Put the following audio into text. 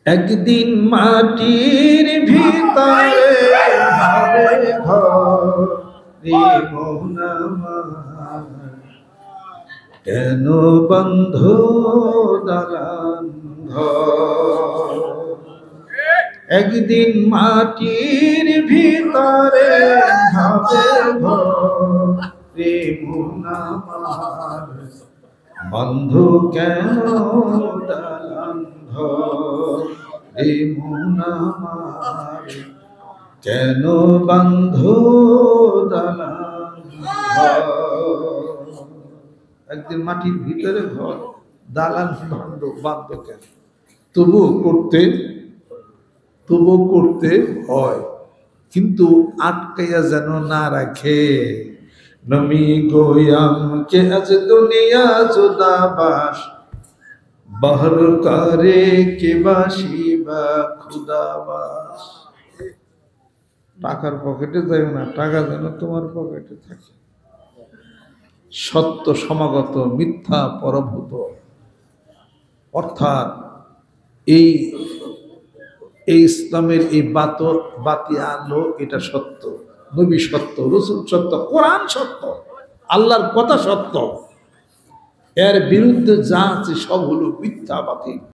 একদিন মাটির ভিতরে হবে ঘরে মন আমার, কেন বন্ধ দালান ঘর। একদিন মাটির ভিতরে হবে ঘরে মন আমার, বন্ধু কেন দালান ঘর রে মন আমার, কেন বন্ধ দালান ঘর। একদিন মাটির ভিতরে ঘর, দালান বাঁধব কেন? তবুও করতে হয়, কিন্তু আটকাইয়া যেন না রাখে। নমি গোয়াম কে আজ দুনিয়া জুদাবাস, বহর করে কে বাসি বা খুদাবাস। টাকার পকেটে যাইও না, টাকা যেন তোমার পকেটে থাকে। সত্য সমাগত, মিথ্যা পরভূত। অর্থাৎ এই ইসলামের এই বাতি আলো, এটা সত্য। নবী সত্য, রসুল সত্য, কোরআন সত্য, আল্লাহর কথা সত্য। এর বিরুদ্ধে যা আছে সব হলো মিথ্যা বাতিল।